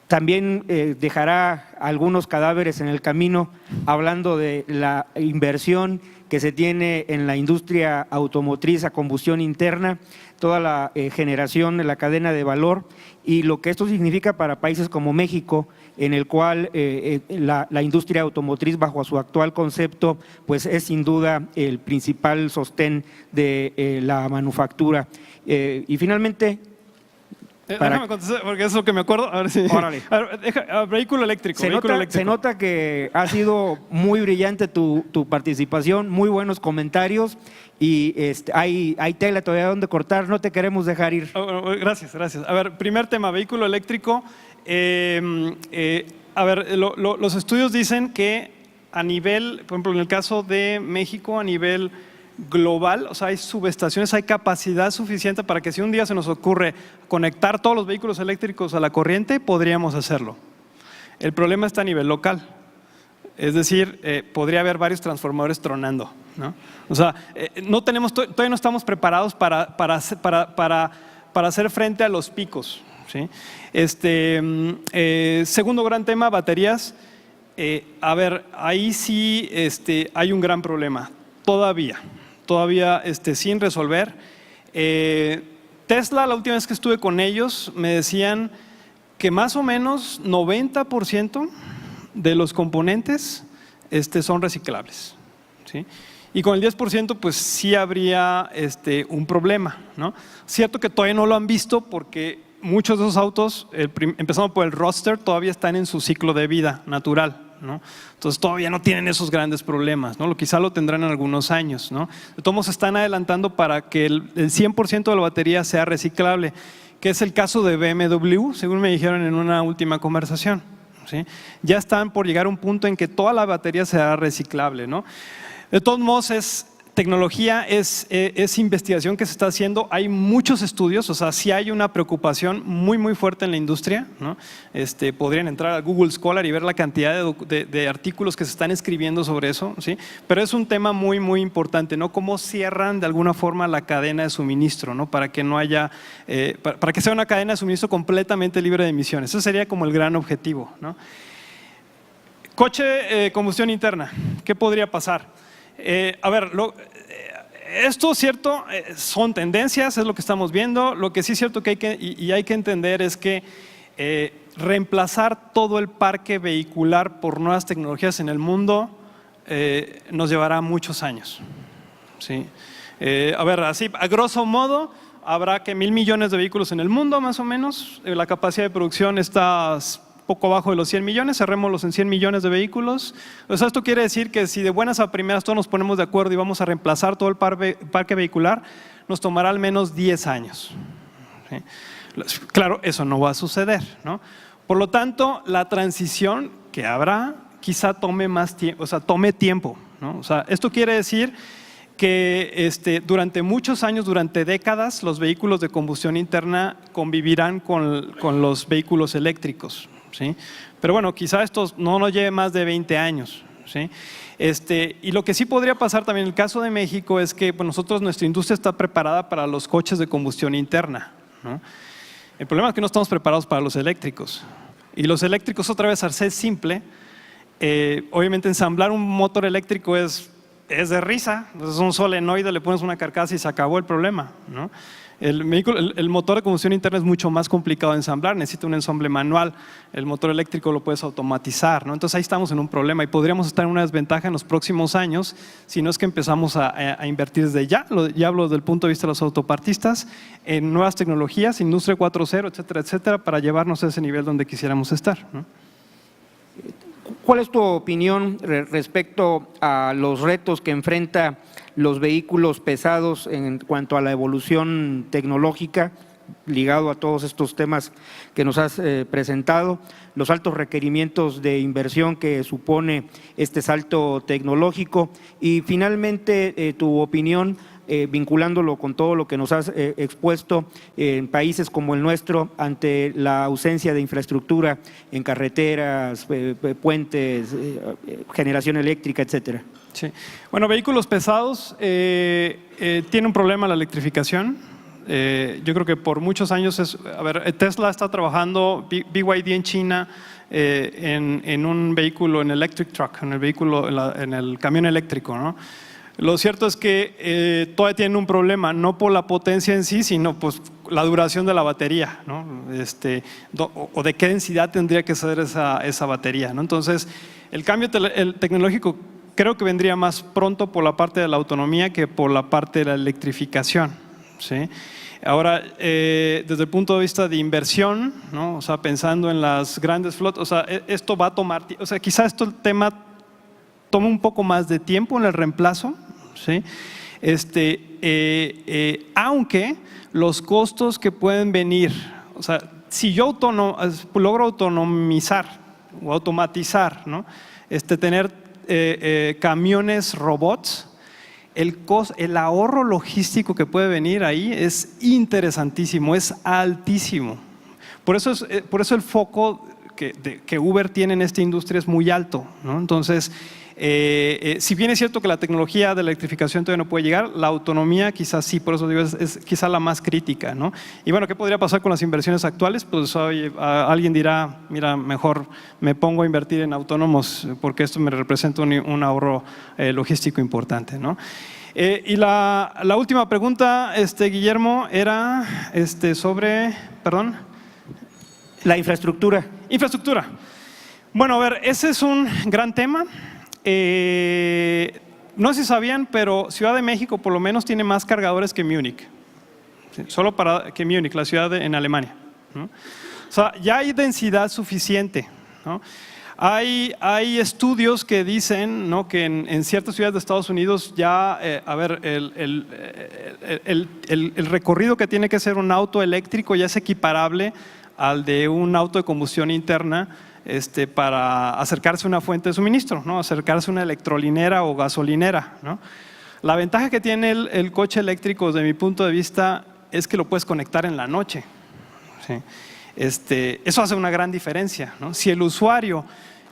también dejará algunos cadáveres en el camino, hablando de la inversión que se tiene en la industria automotriz a combustión interna, toda la generación de la cadena de valor y lo que esto significa para países como México, en el cual la industria automotriz bajo su actual concepto pues es sin duda el principal sostén de la manufactura. Y finalmente… Déjame contestar, porque es lo que me acuerdo. A ver si… Órale. Vehículo eléctrico. Se nota que ha sido muy brillante tu participación, muy buenos comentarios y hay tela todavía donde cortar, no te queremos dejar ir. Gracias. A ver, primer tema, vehículo eléctrico. A ver, los estudios dicen que a nivel, por ejemplo, en el caso de México, a nivel global, o sea, hay subestaciones, hay capacidad suficiente para que si un día se nos ocurre conectar todos los vehículos eléctricos a la corriente, podríamos hacerlo. El problema está a nivel local. Es decir, podría haber varios transformadores tronando, ¿no? O sea, todavía no estamos preparados para hacer frente a los picos, ¿sí? Segundo gran tema, baterías. A ver, ahí sí hay un gran problema, todavía sin resolver. Tesla, la última vez que estuve con ellos, me decían que más o menos 90% de los componentes son reciclables, ¿sí? Y con el 10% pues sí habría un problema, ¿no? Cierto que todavía no lo han visto porque muchos de esos autos, empezando por el Roadster, todavía están en su ciclo de vida natural, ¿no? Entonces todavía no tienen esos grandes problemas, ¿no? Quizá lo tendrán en algunos años, ¿no? De todos modos se están adelantando para que el 100% de la batería sea reciclable, que es el caso de BMW, según me dijeron en una última conversación, ¿sí? Ya están por llegar a un punto en que toda la batería será reciclable, ¿no? De todos modos es tecnología, es investigación que se está haciendo, hay muchos estudios, o sea, sí hay una preocupación muy fuerte en la industria, ¿no? Podrían entrar a Google Scholar y ver la cantidad de artículos que se están escribiendo sobre eso, ¿sí? Pero es un tema muy importante, ¿no? Cómo cierran de alguna forma la cadena de suministro, ¿no? Para que no haya, para que sea una cadena de suministro completamente libre de emisiones. Ese sería como el gran objetivo, ¿no? Coche combustión interna, ¿qué podría pasar? A ver, esto cierto, son tendencias, es lo que estamos viendo. Lo que sí es cierto que hay que entender es que reemplazar todo el parque vehicular por nuevas tecnologías en el mundo nos llevará muchos años, ¿sí? A ver, así a grosso modo habrá que 1.000 millones de vehículos en el mundo más o menos. La capacidad de producción está poco abajo de los 100 millones, cerrémoslos en 100 millones de vehículos. O sea, esto quiere decir que si de buenas a primeras todos nos ponemos de acuerdo y vamos a reemplazar todo el parque vehicular, nos tomará al menos 10 años. ¿Sí? Claro, eso no va a suceder, ¿no? Por lo tanto, la transición que habrá quizá tome más tiempo, o sea, tome tiempo, ¿no? O sea, esto quiere decir que durante muchos años, durante décadas, los vehículos de combustión interna convivirán con los vehículos eléctricos, ¿sí? Pero bueno, quizá esto no nos lleve más de 20 años, ¿sí? Y lo que sí podría pasar también en el caso de México es que pues, nuestra industria está preparada para los coches de combustión interna, ¿no? El problema es que no estamos preparados para los eléctricos. Y los eléctricos, otra vez, al ser simple, obviamente ensamblar un motor eléctrico es de risa. Es un solenoide, le pones una carcasa y se acabó el problema, ¿no? El motor de combustión interna es mucho más complicado de ensamblar, necesita un ensamble manual. El motor eléctrico lo puedes automatizar, ¿no? Entonces ahí estamos en un problema y podríamos estar en una desventaja en los próximos años si no es que empezamos a invertir desde ya, ya hablo desde el punto de vista de los autopartistas, en nuevas tecnologías, industria 4.0, etcétera, para llevarnos a ese nivel donde quisiéramos estar, ¿no? ¿Cuál es tu opinión respecto a los retos que enfrenta los vehículos pesados en cuanto a la evolución tecnológica, ligado a todos estos temas que nos has presentado, los altos requerimientos de inversión que supone este salto tecnológico y finalmente tu opinión vinculándolo con todo lo que nos has expuesto en países como el nuestro ante la ausencia de infraestructura en carreteras, puentes, generación eléctrica, etcétera? Sí. Bueno, vehículos pesados tiene un problema la electrificación. Yo creo que por muchos años Tesla está trabajando, BYD en China, en un vehículo, en electric truck, en el camión eléctrico, ¿no? Lo cierto es que todavía tienen un problema, no por la potencia en sí, sino pues la duración de la batería, ¿no? O de qué densidad tendría que ser esa batería, ¿no? Entonces, el cambio tecnológico creo que vendría más pronto por la parte de la autonomía que por la parte de la electrificación, ¿sí? Ahora, desde el punto de vista de inversión, ¿no? O sea, pensando en las grandes flotas, o sea, esto va a tomar, o sea, quizás el tema toma un poco más de tiempo en el reemplazo, ¿sí? Aunque los costos que pueden venir, o sea, si yo logro autonomizar o automatizar, ¿no? Tener camiones robots, el ahorro logístico que puede venir ahí es interesantísimo, es altísimo. Por eso el foco que Uber tiene en esta industria es muy alto, ¿no? Entonces, si bien es cierto que la tecnología de la electrificación todavía no puede llegar, la autonomía quizás sí, por eso digo, es quizá la más crítica, ¿no? Y bueno, ¿qué podría pasar con las inversiones actuales? Pues alguien dirá, mira, mejor me pongo a invertir en autónomos porque esto me representa un ahorro logístico importante, ¿no? Y la última pregunta, Guillermo, era sobre, perdón. La infraestructura. Infraestructura. Bueno, a ver, ese es un gran tema. No sé si sabían, pero Ciudad de México por lo menos tiene más cargadores que Múnich. Sí, solo que Múnich, la ciudad en Alemania, ¿no? O sea, ya hay densidad suficiente, ¿no? Hay estudios que dicen, ¿no?, que en ciertas ciudades de Estados Unidos ya, el recorrido que tiene que hacer un auto eléctrico ya es equiparable al de un auto de combustión interna, para acercarse a una fuente de suministro, ¿no?, acercarse a una electrolinera o gasolinera, ¿no? La ventaja que tiene el coche eléctrico, desde mi punto de vista, es que lo puedes conectar en la noche, ¿sí? Eso hace una gran diferencia, ¿no? Si el usuario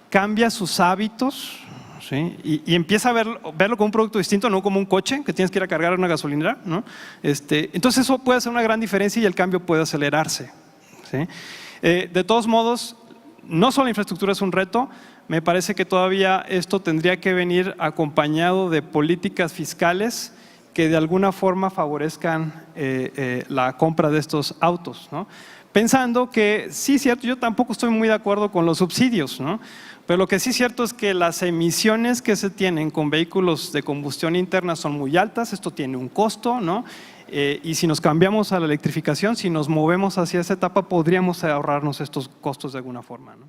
cambia sus hábitos, ¿sí?, y empieza a verlo como un producto distinto, no como un coche que tienes que ir a cargar a una gasolinera, ¿no? Entonces eso puede hacer una gran diferencia y el cambio puede acelerarse, ¿sí? De todos modos, no solo la infraestructura es un reto, me parece que todavía esto tendría que venir acompañado de políticas fiscales que de alguna forma favorezcan la compra de estos autos, ¿no? Pensando que sí, cierto, yo tampoco estoy muy de acuerdo con los subsidios, ¿no? Pero lo que sí es cierto es que las emisiones que se tienen con vehículos de combustión interna son muy altas, esto tiene un costo, ¿no? Y si nos cambiamos a la electrificación, si nos movemos hacia esa etapa, podríamos ahorrarnos estos costos de alguna forma, ¿no?